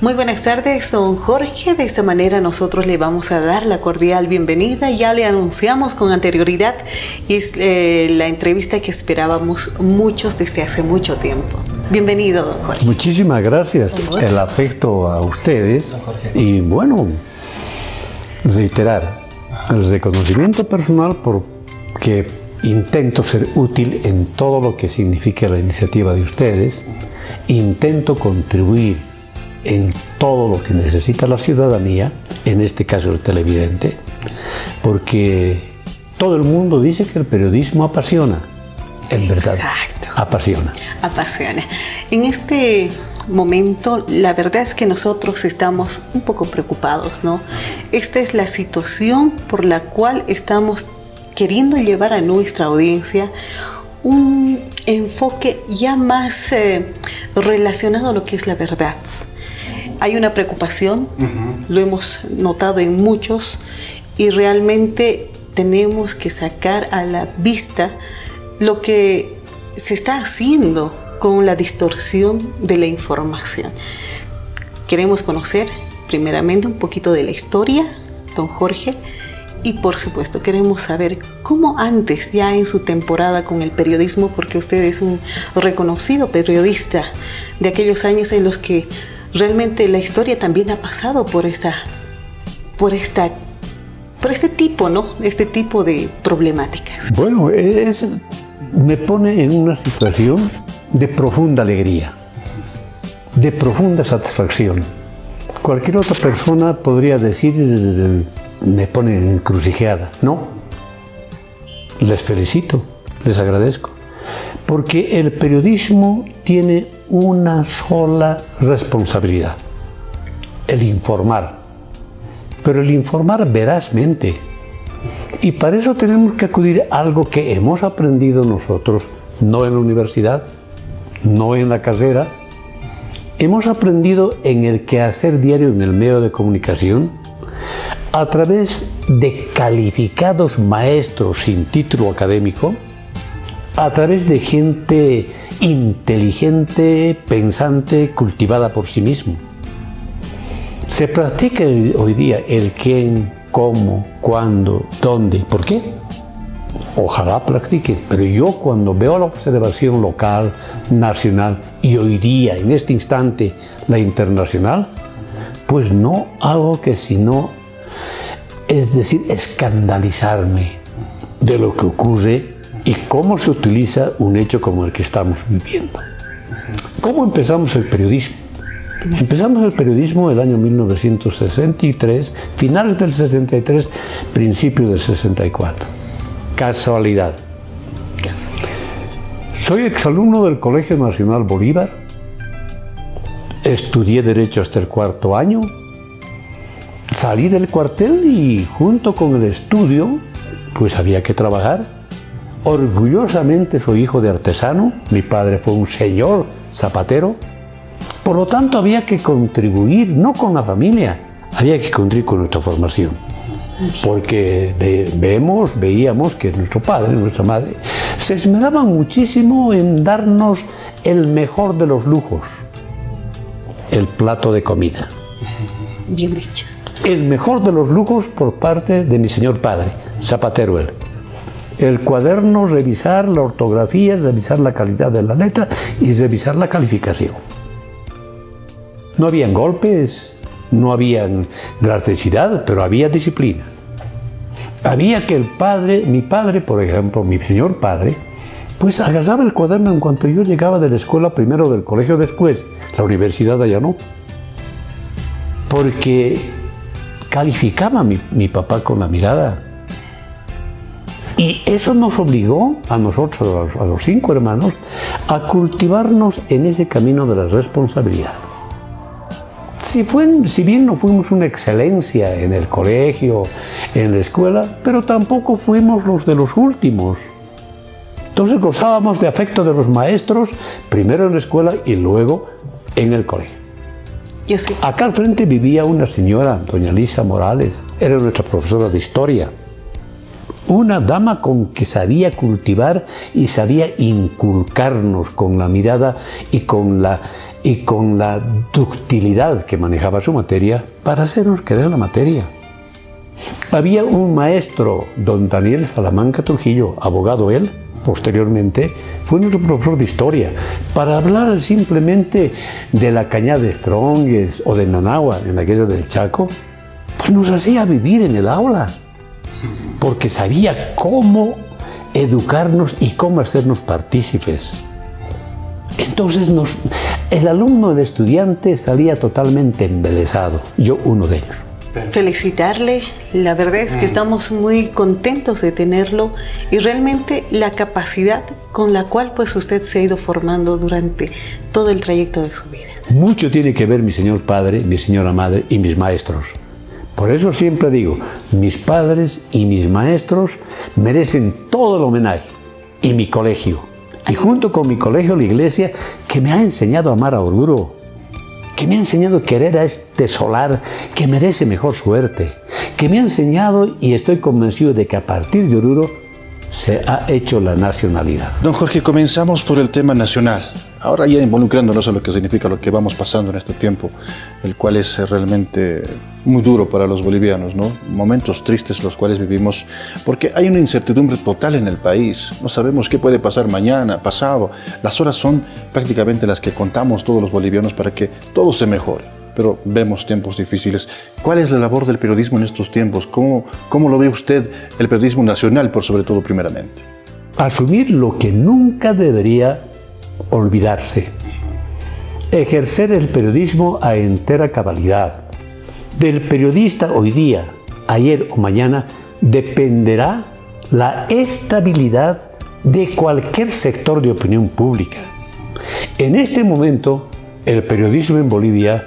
Muy buenas tardes, don Jorge. De esta manera nosotros le vamos a dar la cordial bienvenida. Ya le anunciamos con anterioridad y es la entrevista que esperábamos muchos desde hace mucho tiempo. Bienvenido, don Jorge. Muchísimas gracias. El afecto a ustedes y bueno, reiterar el reconocimiento personal porque intento ser útil en todo lo que signifique la iniciativa de ustedes. Intento contribuir en todo lo que necesita la ciudadanía, en este caso el televidente, porque todo el mundo dice que el periodismo apasiona. En verdad, apasiona. Apasiona. En este momento, la verdad es que nosotros estamos un poco preocupados, ¿no? Esta es la situación por la cual estamos queriendo llevar a nuestra audiencia un enfoque ya más relacionado a lo que es la verdad. Hay una preocupación, lo hemos notado en muchos, y realmente tenemos que sacar a la vista lo que se está haciendo con la distorsión de la información. Queremos conocer primeramente un poquito de la historia, don Jorge, y por supuesto queremos saber cómo antes, ya en su temporada con el periodismo, porque usted es un reconocido periodista de aquellos años en los que realmente la historia también ha pasado por este tipo, ¿no? Este tipo de problemáticas. Bueno, me pone en una situación de profunda alegría, de profunda satisfacción. Cualquier otra persona podría decir, me pone en encrucijada. No, les felicito, les agradezco, porque el periodismo tiene una sola responsabilidad: el informar, pero el informar verazmente. Y para eso tenemos que acudir a algo que hemos aprendido nosotros, no en la universidad, no en la carrera. Hemos aprendido en el quehacer diario en el medio de comunicación, a través de calificados maestros sin título académico, a través de gente inteligente, pensante, cultivada por sí mismo. Se practica hoy día el quién, cómo, cuándo, dónde, por qué. Ojalá practiquen, pero yo cuando veo la observación local, nacional y hoy día, en este instante, la internacional, pues no hago que sino, es decir, escandalizarme de lo que ocurre y cómo se utiliza un hecho como el que estamos viviendo. ¿Cómo empezamos el periodismo? Empezamos el periodismo el año 1963, finales del 63, principios del 64. Casualidad. Soy exalumno del Colegio Nacional Bolívar, estudié Derecho hasta el cuarto año, salí del cuartel y junto con el estudio, pues había que trabajar. Orgullosamente soy hijo de artesano, mi padre fue un señor zapatero, por lo tanto había que contribuir, no con la familia, había que contribuir con nuestra formación. Porque veíamos que nuestro padre, nuestra madre, se esmeraban muchísimo en darnos el mejor de los lujos, el plato de comida. Bien dicho. El mejor de los lujos por parte de mi señor padre, zapatero él. El cuaderno, revisar la ortografía, revisar la calidad de la letra y revisar la calificación. No habían golpes, no habían drasticidad, pero había disciplina. Había que mi padre, por ejemplo, mi señor padre, pues agarraba el cuaderno en cuanto yo llegaba de la escuela, primero del colegio, después la universidad allá no. Porque calificaba mi papá con la mirada. Y eso nos obligó a nosotros, a los 5 hermanos, a cultivarnos en ese camino de la responsabilidad. Si bien no fuimos una excelencia en el colegio, en la escuela, pero tampoco fuimos los de los últimos. Entonces gozábamos de afecto de los maestros, primero en la escuela y luego en el colegio. Acá al frente vivía una señora, doña Lisa Morales, era nuestra profesora de historia. Una dama con que sabía cultivar y sabía inculcarnos con la mirada y con y con la ductilidad que manejaba su materia para hacernos querer la materia. Había un maestro, don Daniel Salamanca Trujillo, abogado él, posteriormente fue nuestro profesor de historia, para hablar simplemente de la cañada de Stronges o de Nanagua, en aquella del Chaco, pues nos hacía vivir en el aula, porque sabía cómo educarnos y cómo hacernos partícipes. Entonces el alumno, el estudiante salía totalmente embelesado, yo uno de ellos. Felicitarle, la verdad es que estamos muy contentos de tenerlo y realmente la capacidad con la cual pues usted se ha ido formando durante todo el trayecto de su vida. Mucho tiene que ver mi señor padre, mi señora madre y mis maestros. Por eso siempre digo, mis padres y mis maestros merecen todo el homenaje, y mi colegio. Y junto con mi colegio, la iglesia, que me ha enseñado a amar a Oruro, que me ha enseñado a querer a este solar que merece mejor suerte, que me ha enseñado, y estoy convencido de que a partir de Oruro se ha hecho la nacionalidad. Don Jorge, comenzamos por el tema nacional. Ahora ya involucrándonos en lo que significa lo que vamos pasando en este tiempo, el cual es realmente muy duro para los bolivianos, ¿no? Momentos tristes los cuales vivimos, porque hay una incertidumbre total en el país. No sabemos qué puede pasar mañana, pasado. Las horas son prácticamente las que contamos todos los bolivianos para que todo se mejore. Pero vemos tiempos difíciles. ¿Cuál es la labor del periodismo en estos tiempos? ¿Cómo lo ve usted el periodismo nacional, por sobre todo, primeramente? Asumir lo que nunca debería olvidarse. Ejercer el periodismo a entera cabalidad. Del periodista hoy día, ayer o mañana, dependerá la estabilidad de cualquier sector de opinión pública. En este momento, el periodismo en Bolivia,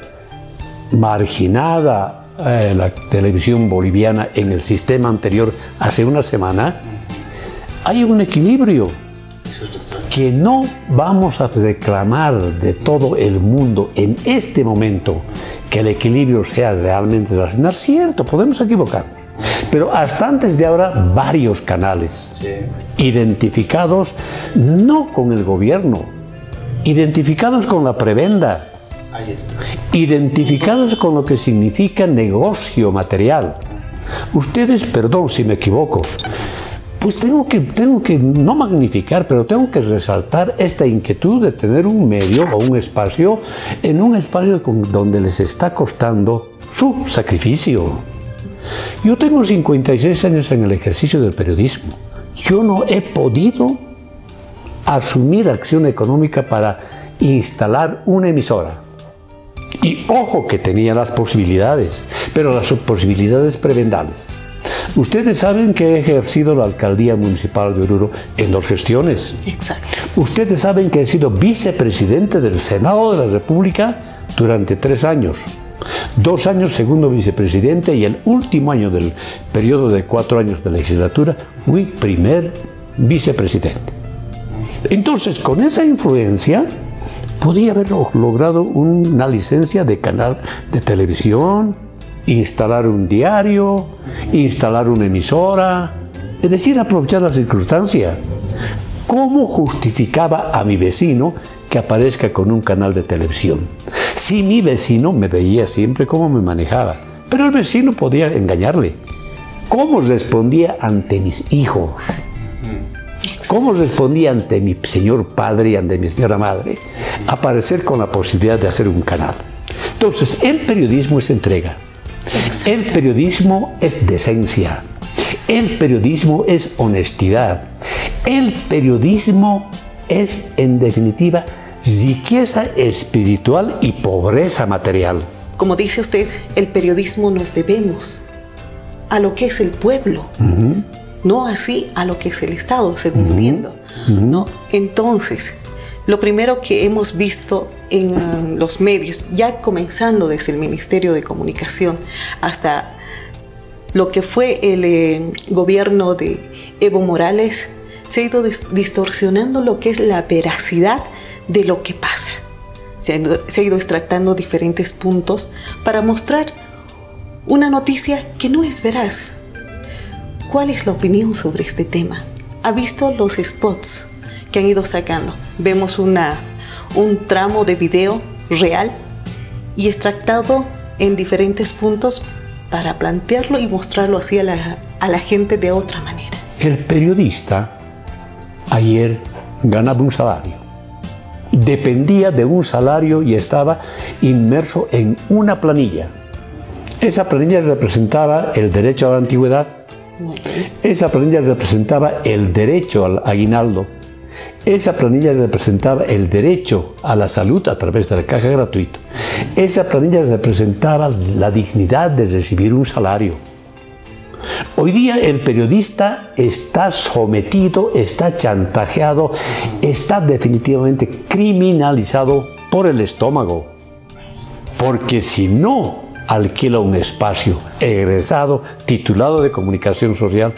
marginada la televisión boliviana en el sistema anterior hace una semana, hay un equilibrio que no vamos a reclamar de todo el mundo en este momento que el equilibrio sea realmente racional. Cierto, podemos equivocarnos, pero hasta antes de ahora varios canales identificados no con el gobierno, identificados con la prebenda, identificados con lo que significa negocio material. Ustedes, perdón si me equivoco, pues tengo que no magnificar, pero tengo que resaltar esta inquietud de tener un medio o un espacio, en un espacio donde les está costando su sacrificio. Yo tengo 56 años en el ejercicio del periodismo. Yo no he podido asumir acción económica para instalar una emisora. Y ojo que tenía las posibilidades, pero las posibilidades prebendales. Ustedes saben que he ejercido la alcaldía municipal de Oruro en 2 gestiones. Exacto. Ustedes saben que he sido vicepresidente del Senado de la República durante 3 años. 2 años segundo vicepresidente y el último año del periodo de 4 años de legislatura fui primer vicepresidente. Entonces, con esa influencia, podía haber logrado una licencia de canal de televisión, instalar un diario, instalar una emisora, es decir, aprovechar la circunstancia. ¿Cómo justificaba a mi vecino que aparezca con un canal de televisión? Si mi vecino me veía siempre cómo me manejaba, pero el vecino podía engañarle. ¿Cómo respondía ante mis hijos? ¿Cómo respondía ante mi señor padre y ante mi señora madre? Aparecer con la posibilidad de hacer un canal. Entonces, el periodismo es entrega. El periodismo es decencia. El periodismo es honestidad. El periodismo es, en definitiva, riqueza espiritual y pobreza material. Como dice usted, el periodismo nos debemos a lo que es el pueblo, no así a lo que es el Estado, según entiendo, ¿no? Entonces, lo primero que hemos visto en los medios, ya comenzando desde el Ministerio de Comunicación hasta lo que fue el gobierno de Evo Morales, se ha ido distorsionando lo que es la veracidad de lo que pasa. Se ha ido extractando diferentes puntos para mostrar una noticia que no es veraz. ¿Cuál es la opinión sobre este tema? ¿Ha visto los spots que han ido sacando? Vemos un tramo de video real y extractado en diferentes puntos para plantearlo y mostrarlo así a la gente de otra manera. El periodista ayer ganaba un salario, dependía de un salario y estaba inmerso en una planilla. Esa planilla representaba el derecho a la antigüedad, esa planilla representaba el derecho al aguinaldo, esa planilla representaba el derecho a la salud a través de la caja gratuita, esa planilla representaba la dignidad de recibir un salario. Hoy día el periodista está sometido, está chantajeado, está definitivamente criminalizado por el estómago. Porque si no alquila un espacio egresado, titulado de comunicación social,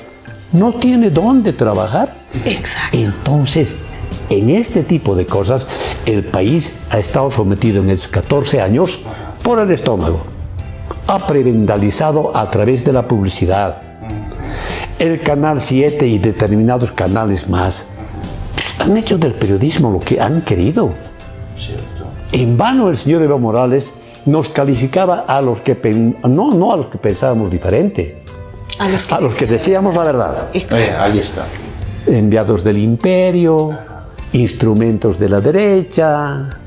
no tiene dónde trabajar. Exacto. Entonces, en este tipo de cosas, el país ha estado sometido en estos 14 años por el estómago. Ha prebendalizado a través de la publicidad. El Canal 7 y determinados canales más han hecho del periodismo lo que han querido. Cierto. En vano el señor Evo Morales nos calificaba a los que no a los que pensábamos diferente, a los que decíamos la verdad. Ahí está. Enviados del imperio, instrumentos de la derecha,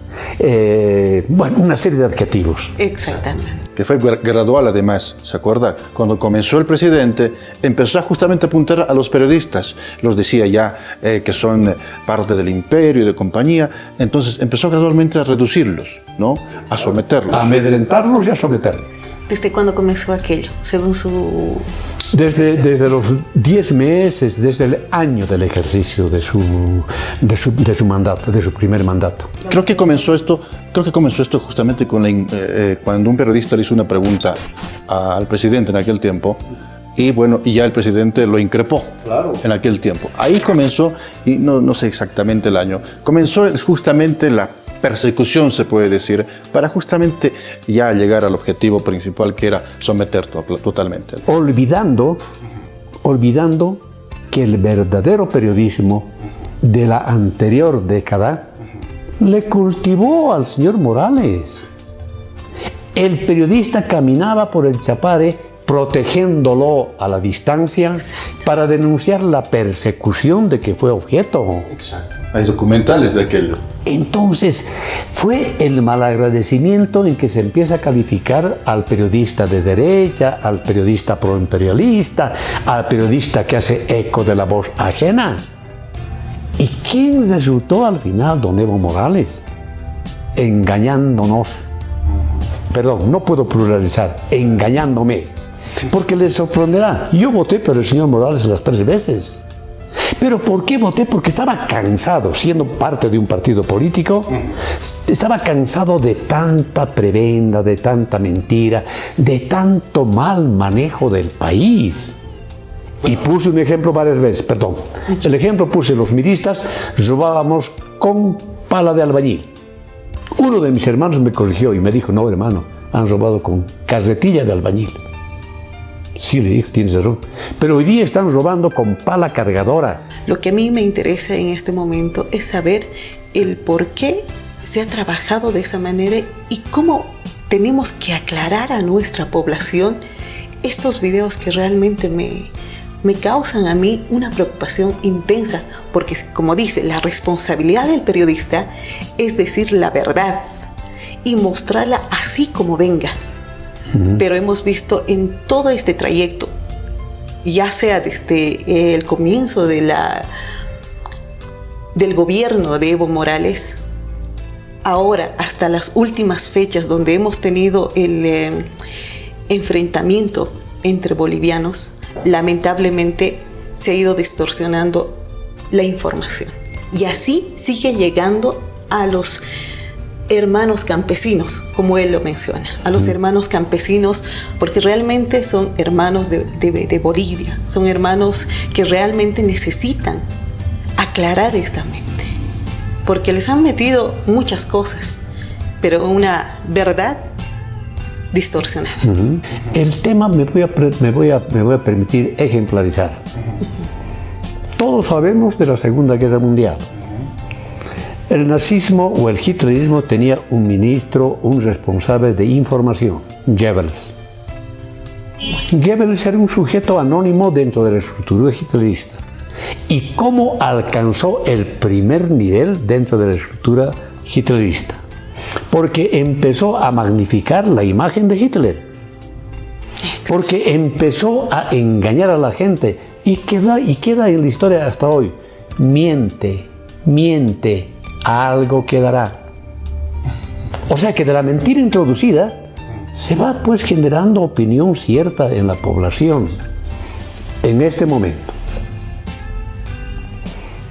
bueno, una serie de adjetivos. Exactamente. Que fue gradual además, ¿se acuerda? Cuando comenzó el presidente, empezó justamente a apuntar a los periodistas, los decía ya que son parte del imperio y de compañía, entonces empezó gradualmente a reducirlos, ¿no? A someterlos. A amedrentarlos y a someterlos. ¿Desde cuándo comenzó aquello? Según su... Desde los 10 meses, desde el año del ejercicio de su mandato, de su primer mandato. Creo que comenzó esto justamente con cuando un periodista le hizo una pregunta al presidente en aquel tiempo, y bueno, y ya el presidente lo increpó. Claro. En aquel tiempo. Ahí comenzó, y no sé exactamente el año, comenzó justamente la persecución, se puede decir, para justamente ya llegar al objetivo principal, que era someter totalmente. Olvidando que el verdadero periodismo de la anterior década le cultivó al señor Morales. El periodista caminaba por el Chapare protegiéndolo a la distancia. Exacto. Para denunciar la persecución de que fue objeto. Exacto. Hay documentales de aquello. Entonces, fue el malagradecimiento en que se empieza a calificar al periodista de derecha, al periodista proimperialista, al periodista que hace eco de la voz ajena. ¿Y quién resultó al final, don Evo Morales? Engañándonos. Perdón, no puedo pluralizar, engañándome. Porque les sorprenderá, yo voté por el señor Morales las 3 veces. ¿Pero por qué voté? Porque estaba cansado, siendo parte de un partido político, estaba cansado de tanta prebenda, de tanta mentira, de tanto mal manejo del país. Y puse un ejemplo varias veces, perdón. El ejemplo puse, los miristas robábamos con pala de albañil. Uno de mis hermanos me corrigió y me dijo, no hermano, han robado con carretilla de albañil. Sí, le dije, tienes razón. Pero hoy día están robando con pala cargadora. Lo que a mí me interesa en este momento es saber el por qué se ha trabajado de esa manera y cómo tenemos que aclarar a nuestra población estos videos que realmente me causan a mí una preocupación intensa. Porque, como dice, la responsabilidad del periodista es decir la verdad y mostrarla así como venga. Pero hemos visto en todo este trayecto, ya sea desde el comienzo del gobierno de Evo Morales, ahora hasta las últimas fechas donde hemos tenido el enfrentamiento entre bolivianos, lamentablemente se ha ido distorsionando la información. Y así sigue llegando a los hermanos campesinos, como él lo menciona, a los hermanos campesinos, porque realmente son hermanos de Bolivia, son hermanos que realmente necesitan aclarar esta mente, porque les han metido muchas cosas, pero una verdad distorsionada. El tema me voy a permitir ejemplarizar. Todos sabemos de la Segunda Guerra Mundial. El nazismo o el hitlerismo tenía un ministro, un responsable de información, Goebbels. Goebbels era un sujeto anónimo dentro de la estructura hitlerista. ¿Y cómo alcanzó el primer nivel dentro de la estructura hitlerista? Porque empezó a magnificar la imagen de Hitler. Porque empezó a engañar a la gente y queda en la historia hasta hoy. Miente, algo quedará. O sea que de la mentira introducida se va pues generando opinión cierta en la población. En este momento,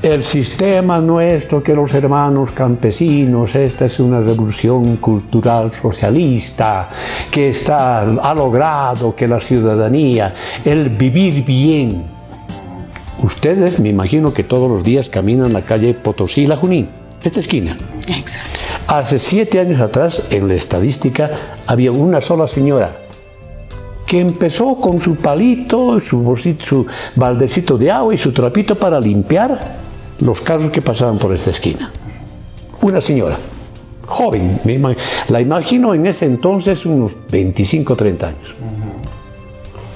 el sistema nuestro, que los hermanos campesinos, esta es una revolución cultural socialista, que ha logrado que la ciudadanía, el vivir bien. Ustedes, me imagino que todos los días caminan la calle Potosí, La Junín, esta esquina. Exacto. Hace 7 años atrás, en la estadística, había una sola señora que empezó con su palito, su baldecito de agua y su trapito para limpiar los carros que pasaban por esta esquina. Una señora, joven, la imagino en ese entonces unos 25 o 30 años.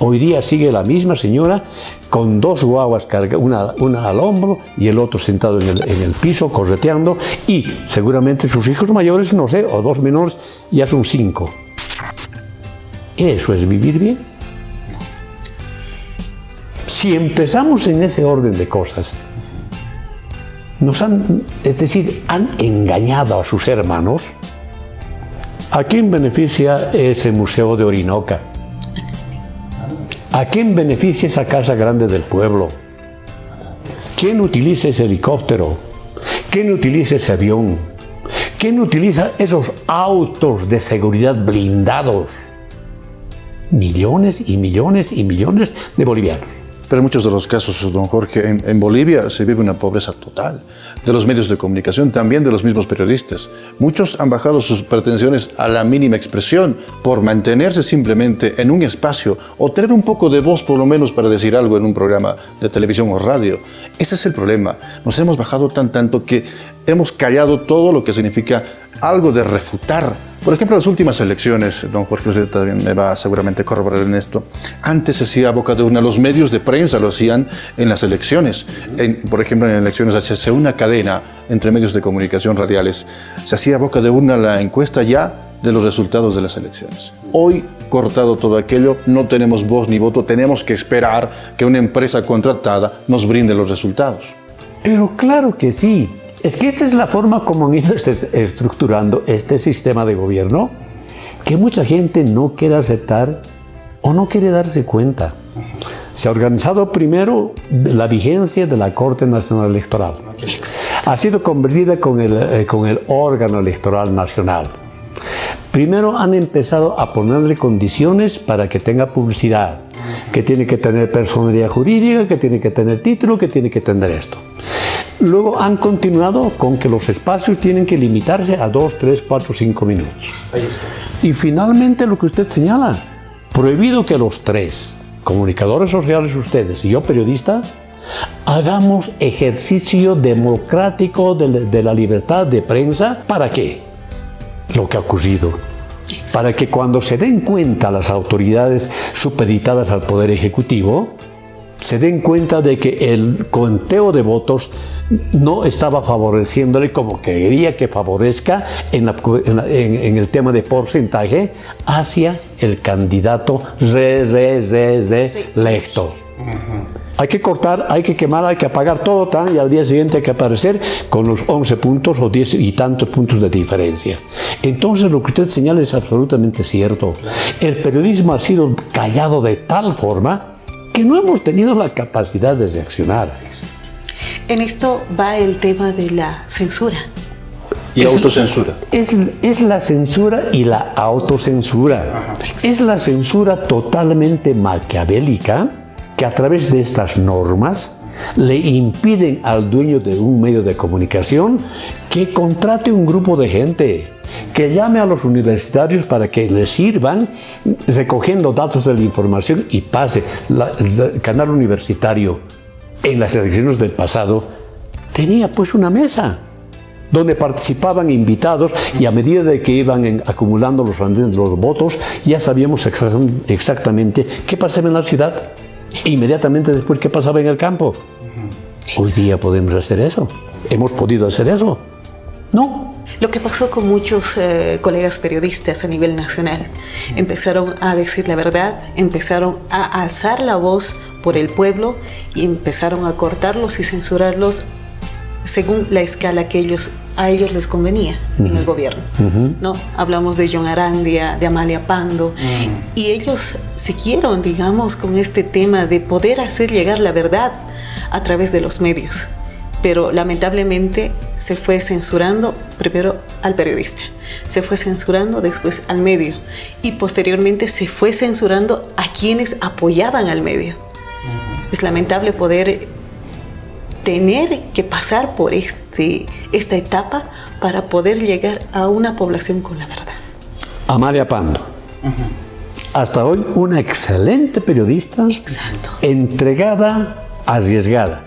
Hoy día sigue la misma señora con 2 guaguas, una al hombro y el otro sentado en el piso correteando, y seguramente sus hijos mayores, no sé, o 2 menores, ya son 5. ¿Eso es vivir bien? Si empezamos en ese orden de cosas, han engañado a sus hermanos. ¿A quién beneficia ese museo de Orinoca? ¿A quién beneficia esa casa grande del pueblo? ¿Quién utiliza ese helicóptero? ¿Quién utiliza ese avión? ¿Quién utiliza esos autos de seguridad blindados? Millones y millones y millones de bolivianos. Pero en muchos de los casos, don Jorge, en Bolivia se vive una pobreza total de los medios de comunicación, también de los mismos periodistas. Muchos han bajado sus pretensiones a la mínima expresión por mantenerse simplemente en un espacio o tener un poco de voz por lo menos para decir algo en un programa de televisión o radio. Ese es el problema. Nos hemos bajado tanto que hemos callado todo lo que significa algo de refutar. Por ejemplo, las últimas elecciones, don Jorge, usted también me va a seguramente corroborar en esto. Antes se hacía a boca de urna, los medios de prensa lo hacían en las elecciones. Por ejemplo, en elecciones se hacía una cadena entre medios de comunicación radiales. Se hacía a boca de urna la encuesta ya de los resultados de las elecciones. Hoy, cortado todo aquello, no tenemos voz ni voto, tenemos que esperar que una empresa contratada nos brinde los resultados. Pero claro que sí. Es que esta es la forma como han ido estructurando este sistema de gobierno, que mucha gente no quiere aceptar o no quiere darse cuenta. Se ha organizado primero la vigencia de la Corte Nacional Electoral. Ha sido convertida con el órgano electoral nacional. Primero han empezado a ponerle condiciones para que tenga publicidad, que tiene que tener personalidad jurídica, que tiene que tener título, que tiene que tener esto. Luego han continuado con que los espacios tienen que limitarse a 2, 3, 4, 5 minutos. Ahí está. Y finalmente lo que usted señala, prohibido que los 3, comunicadores sociales ustedes y yo periodista, hagamos ejercicio democrático de la libertad de prensa. ¿Para qué? Lo que ha ocurrido. Para que cuando se den cuenta las autoridades supeditadas al Poder Ejecutivo, se den cuenta de que el conteo de votos no estaba favoreciéndole como quería que favorezca en el tema de porcentaje hacia el candidato reelecto. Hay que cortar, hay que quemar, hay que apagar todo y al día siguiente hay que aparecer con los 11 puntos o 10 y tantos puntos de diferencia. Entonces lo que usted señala es absolutamente cierto. El periodismo ha sido callado de tal forma que no hemos tenido la capacidad de reaccionar. En esto va el tema de la censura. Y autocensura. Es la censura y la autocensura. Es la censura totalmente maquiavélica que a través de estas normas le impiden al dueño de un medio de comunicación que contrate un grupo de gente, que llame a los universitarios para que les sirvan recogiendo datos de la información y pase. El canal universitario en las elecciones del pasado tenía pues una mesa donde participaban invitados y a medida de que iban acumulando los votos, ya sabíamos exactamente qué pasaba en la ciudad e inmediatamente después qué pasaba en el campo. Hoy día podemos hacer eso. ¿Hemos podido hacer eso? No. Lo que pasó con muchos colegas periodistas a nivel nacional, empezaron a decir la verdad, empezaron a alzar la voz por el pueblo y empezaron a cortarlos y censurarlos según la escala que a ellos les convenía en el gobierno. ¿No? Hablamos de John Arandia, de Amalia Pando, y ellos siguieron, digamos, con este tema de poder hacer llegar la verdad a través de los medios. Pero lamentablemente se fue censurando primero al periodista, se fue censurando después al medio y posteriormente se fue censurando a quienes apoyaban al medio. Es lamentable poder tener que pasar por esta etapa para poder llegar a una población con la verdad. Amalia Pando, hasta hoy una excelente periodista, exacto, entregada, arriesgada.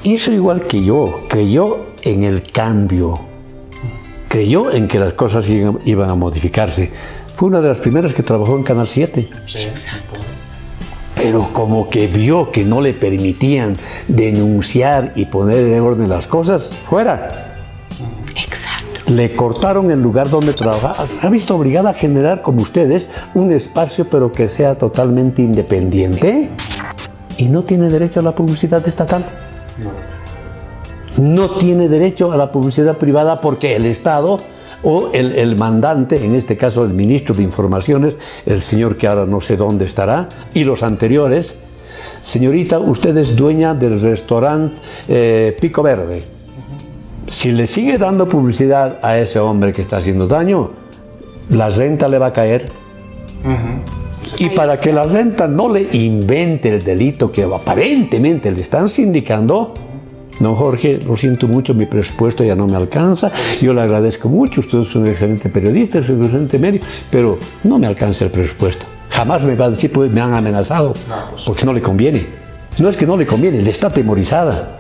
Hizo igual que yo, creyó en el cambio, creyó en que las cosas iban a modificarse. Fue una de las primeras que trabajó en Canal 7. Exacto. Pero como que vio que no le permitían denunciar y poner en orden las cosas, fuera. Exacto. Le cortaron el lugar donde trabajaba. Se ha visto obligada a generar, como ustedes, un espacio pero que sea totalmente independiente y no tiene derecho a la publicidad estatal. No tiene derecho a la publicidad privada porque el Estado o el mandante, en este caso el ministro de Informaciones, el señor que ahora no sé dónde estará, y los anteriores, señorita, usted es dueña del restaurante Pico Verde. Si le sigue dando publicidad a ese hombre que está haciendo daño, la renta le va a caer. Y para que la renta no le invente el delito que aparentemente le están sindicando, don Jorge, lo siento mucho, mi presupuesto ya no me alcanza, yo le agradezco mucho, usted es un excelente periodista, es un excelente medio, pero no me alcanza el presupuesto. Jamás me va a decir, pues me han amenazado, porque no le conviene. No es que no le conviene, le está atemorizada.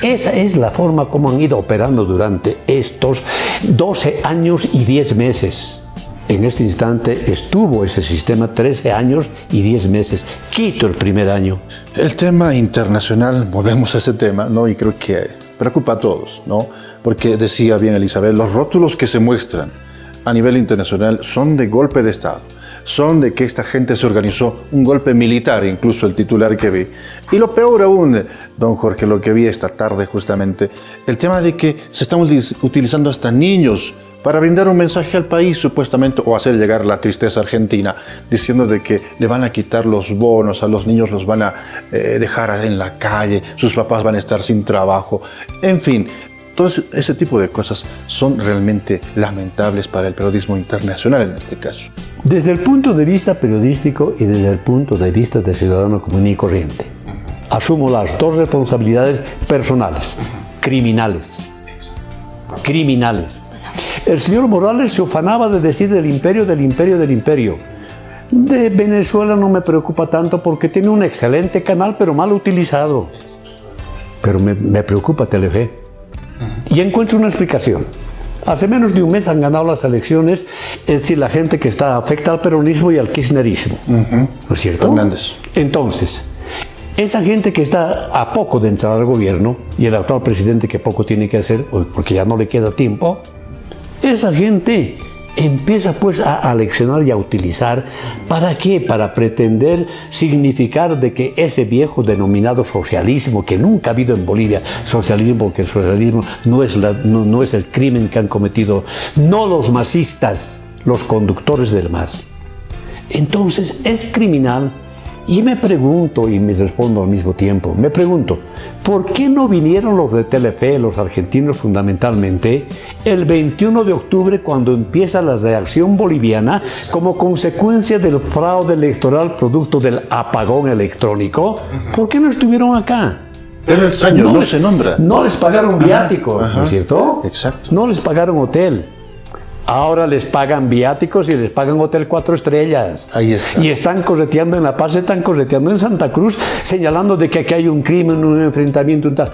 Esa es la forma como han ido operando durante estos 12 años y 10 meses. En este instante estuvo ese sistema 13 años y 10 meses. Quito el primer año. El tema internacional, volvemos a ese tema, ¿no? Y creo que preocupa a todos, ¿no? Porque decía bien Elizabeth, los rótulos que se muestran a nivel internacional son de golpe de Estado. Son de que esta gente se organizó un golpe militar, incluso el titular que vi. Y lo peor aún, don Jorge, lo que vi esta tarde justamente, el tema de que se están utilizando hasta niños para brindar un mensaje al país supuestamente o hacer llegar la tristeza argentina, diciendo de que le van a quitar los bonos, a los niños los van a dejar en la calle, sus papás van a estar sin trabajo, en fin. Todo ese tipo de cosas son realmente lamentables para el periodismo internacional en este caso. Desde el punto de vista periodístico y desde el punto de vista de ciudadano común y corriente, asumo las dos responsabilidades personales, criminales. El señor Morales se ufanaba de decir del imperio. De Venezuela no me preocupa tanto porque tiene un excelente canal, pero mal utilizado. Pero me preocupa Telefe. Y encuentro una explicación. Hace menos de un mes han ganado las elecciones, es decir, la gente que está afecta al peronismo y al kirchnerismo. ¿No es cierto? Fernández. Entonces, esa gente que está a poco de entrar al gobierno, y el actual presidente que poco tiene que hacer, porque ya no le queda tiempo, esa gente empieza pues a aleccionar y a utilizar. ¿Para qué? Para pretender significar de que ese viejo denominado socialismo, que nunca ha habido en Bolivia socialismo, porque el socialismo no es el crimen que han cometido, no los masistas, los conductores del MAS. Entonces es criminal. Y me pregunto, y me respondo al mismo tiempo, me pregunto, ¿por qué no vinieron los de Telefe, los argentinos fundamentalmente, el 21 de octubre cuando empieza la reacción boliviana como consecuencia del fraude electoral producto del apagón electrónico? ¿Por qué no estuvieron acá? Pero extraño, no se nombra. No les pagaron viáticos, ¿no es cierto? Exacto. No les pagaron hotel. Ahora les pagan viáticos y les pagan hotel 4 estrellas. Ahí está. Y están correteando en La Paz, están correteando en Santa Cruz, señalando de que aquí hay un crimen, un enfrentamiento, un tal.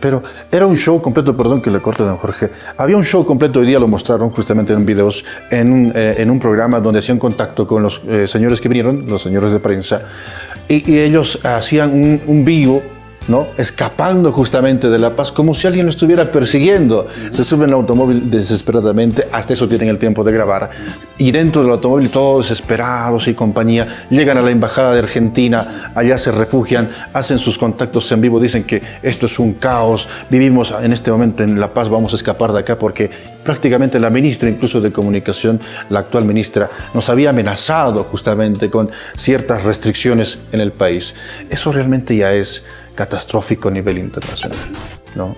Pero era un show completo, perdón que le corte, don Jorge. Había un show completo, hoy día lo mostraron justamente en videos, en un programa donde hacían contacto con los señores que vinieron, los señores de prensa, y ellos hacían un vivo, ¿no? Escapando justamente de La Paz, como si alguien lo estuviera persiguiendo. Se suben al automóvil desesperadamente, hasta eso tienen el tiempo de grabar, y dentro del automóvil todos desesperados y compañía, llegan a la embajada de Argentina, allá se refugian, hacen sus contactos en vivo, dicen que esto es un caos, vivimos en este momento en La Paz, vamos a escapar de acá porque prácticamente la ministra incluso de Comunicación, la actual ministra, nos había amenazado justamente con ciertas restricciones en el país. Eso realmente ya es catastrófico a nivel internacional, ¿no?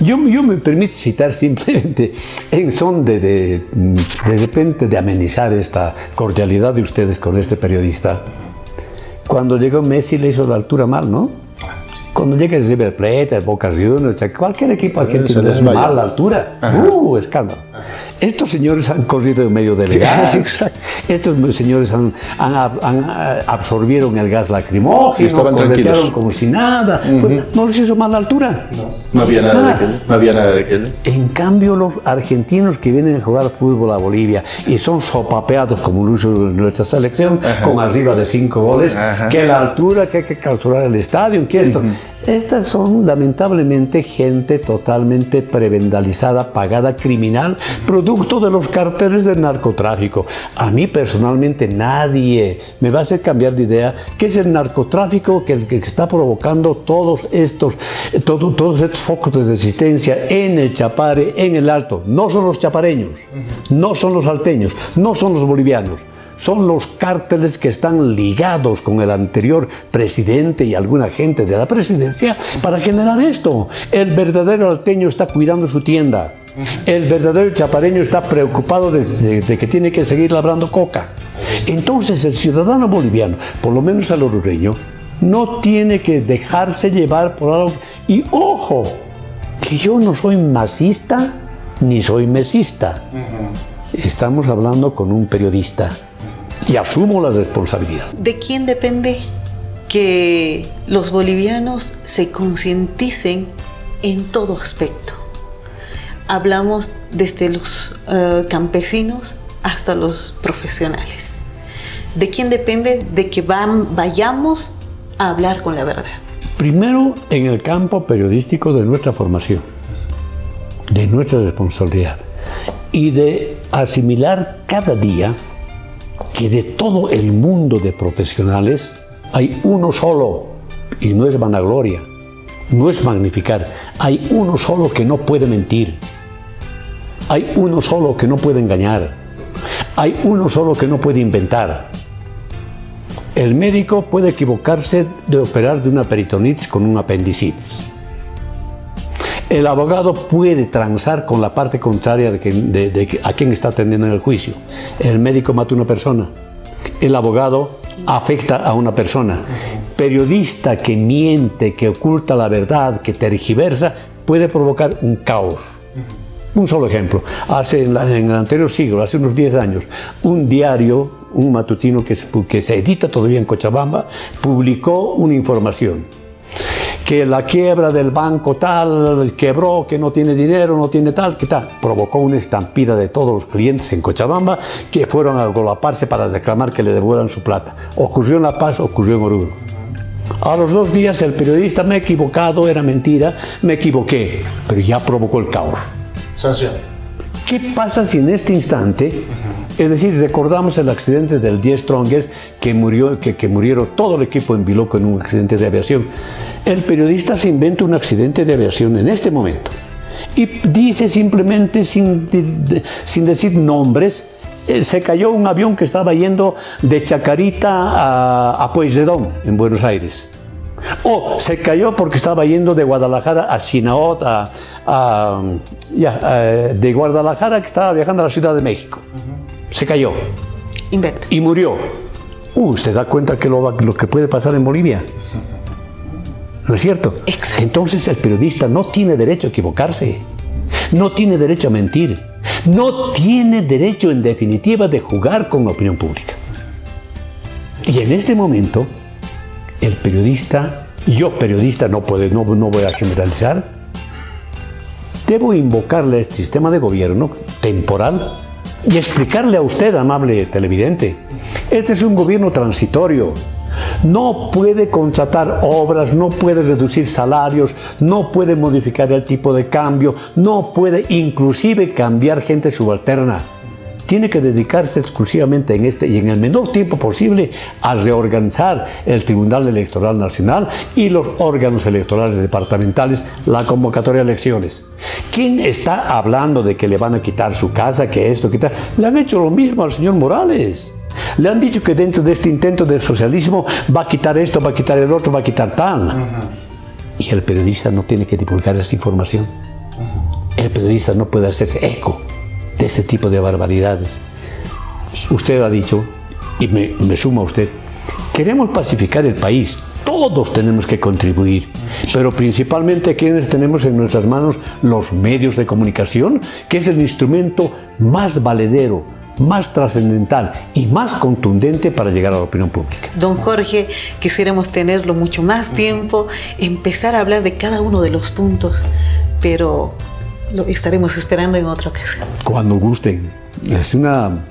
Yo me permito citar simplemente en son de repente de amenizar esta cordialidad de ustedes con este periodista. Cuando llegó Messi le hizo la altura mal, ¿no? Cuando llega el River Plate, el Boca Juniors, cualquier equipo argentino le hace mal la altura. Escándalo. Estos señores han corrido en medio del gas. Estos señores absorbieron el gas lacrimógeno, corretearon como si nada. Pues, no les hizo mal la altura. No había nada de aquello. En cambio, los argentinos que vienen a jugar fútbol a Bolivia y son sopapeados, como lo hizo nuestra selección, con arriba de 5 goles, que la altura, que hay que clausurar el estadio, que esto. Estas son lamentablemente gente totalmente prebendalizada, pagada, criminal, producto de los cárteles del narcotráfico. A mí personalmente nadie me va a hacer cambiar de idea que es el narcotráfico que está provocando todos estos focos de resistencia en el Chapare, en el Alto. No son los chapareños, no son los salteños, no son los bolivianos. Son los cárteles que están ligados con el anterior presidente y alguna gente de la presidencia para generar esto. El verdadero alteño está cuidando su tienda. El verdadero chapareño está preocupado de que tiene que seguir labrando coca. Entonces el ciudadano boliviano, por lo menos el orureño, no tiene que dejarse llevar por algo. Y ojo, que yo no soy masista ni soy mesista. Estamos hablando con un periodista. Y asumo la responsabilidad. ¿De quién depende que los bolivianos se concienticen en todo aspecto? Hablamos desde los campesinos hasta los profesionales. ¿De quién depende de que vayamos a hablar con la verdad? Primero, en el campo periodístico de nuestra formación, de nuestra responsabilidad y de asimilar cada día que de todo el mundo de profesionales hay uno solo, y no es vanagloria, no es magnificar, hay uno solo que no puede mentir, hay uno solo que no puede engañar, hay uno solo que no puede inventar. El médico puede equivocarse de operar de una peritonitis con un apendicitis. El abogado puede transar con la parte contraria de a quien está atendiendo en el juicio. El médico mata a una persona. El abogado afecta a una persona. Periodista que miente, que oculta la verdad, que tergiversa, puede provocar un caos. Un solo ejemplo. En el anterior siglo, hace unos 10 años, un diario, un matutino que se edita todavía en Cochabamba, publicó una información. Que la quiebra del banco tal, quebró, que no tiene dinero, no tiene tal, que tal. Provocó una estampida de todos los clientes en Cochabamba que fueron a agolaparse para reclamar que le devuelvan su plata. Ocurrió en La Paz, ocurrió en Oruro. A los 2 días el periodista, me he equivocado, era mentira, me equivoqué, pero ya provocó el caos. Sanción. ¿Qué pasa si en este instante, es decir, recordamos el accidente del 10 Strongest que murieron todo el equipo en Biloco en un accidente de aviación? El periodista se inventa un accidente de aviación en este momento y dice simplemente, sin decir nombres, se cayó un avión que estaba yendo de Chacarita a Pueyrredón, en Buenos Aires. O se cayó porque estaba yendo de Guadalajara a Sinaot, de Guadalajara que estaba viajando a la Ciudad de México. Se cayó. Invento. Y murió. ¿Se da cuenta que lo que puede pasar en Bolivia? ¿No es cierto? Exacto. Entonces el periodista no tiene derecho a equivocarse. No tiene derecho a mentir. No tiene derecho, en definitiva, de jugar con la opinión pública. Y en este momento, el periodista yo periodista no voy a generalizar, debo invocarle a este sistema de gobierno temporal y explicarle a usted, amable televidente, este es un gobierno transitorio. No puede contratar obras, no puede reducir salarios, no puede modificar el tipo de cambio, no puede inclusive cambiar gente subalterna. Tiene que dedicarse exclusivamente en este y en el menor tiempo posible a reorganizar el Tribunal Electoral Nacional y los órganos electorales departamentales, la convocatoria de elecciones. ¿Quién está hablando de que le van a quitar su casa, que esto, quitar? Le han hecho lo mismo al señor Morales. Le han dicho que dentro de este intento del socialismo va a quitar esto, va a quitar el otro, va a quitar tal. Y el periodista no tiene que divulgar esa información. El periodista no puede hacerse eco de este tipo de barbaridades. Usted ha dicho, y me sumo a usted, queremos pacificar el país. Todos tenemos que contribuir, pero principalmente quienes tenemos en nuestras manos los medios de comunicación, que es el instrumento más valedero, más trascendental y más contundente para llegar a la opinión pública. Don Jorge, quisiéramos tenerlo mucho más tiempo, empezar a hablar de cada uno de los puntos, pero lo estaremos esperando en otra ocasión. Cuando gusten. Es una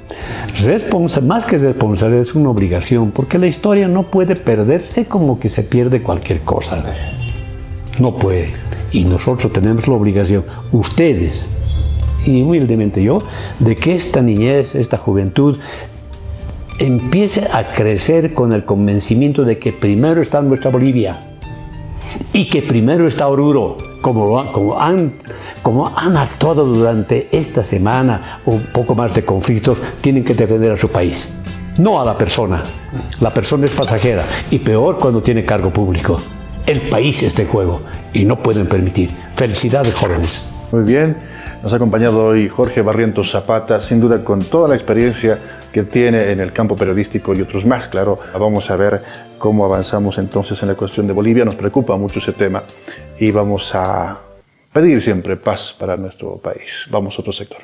más que responsabilidad, es una obligación, porque la historia no puede perderse como que se pierde cualquier cosa. No puede. Y nosotros tenemos la obligación, ustedes, y humildemente yo, de que esta niñez, esta juventud, empiece a crecer con el convencimiento de que primero está nuestra Bolivia y que primero está Oruro, como han actuado durante esta semana, un poco más de conflictos, tienen que defender a su país, no a la persona. La persona es pasajera y peor cuando tiene cargo público. El país está en juego y no pueden permitir. Felicidades, jóvenes. Muy bien, nos ha acompañado hoy Jorge Barrientos Zapata, sin duda con toda la experiencia que tiene en el campo periodístico y otros más, claro. Vamos a ver cómo avanzamos entonces en la cuestión de Bolivia, nos preocupa mucho ese tema y vamos a pedir siempre paz para nuestro país. Vamos a otro sector.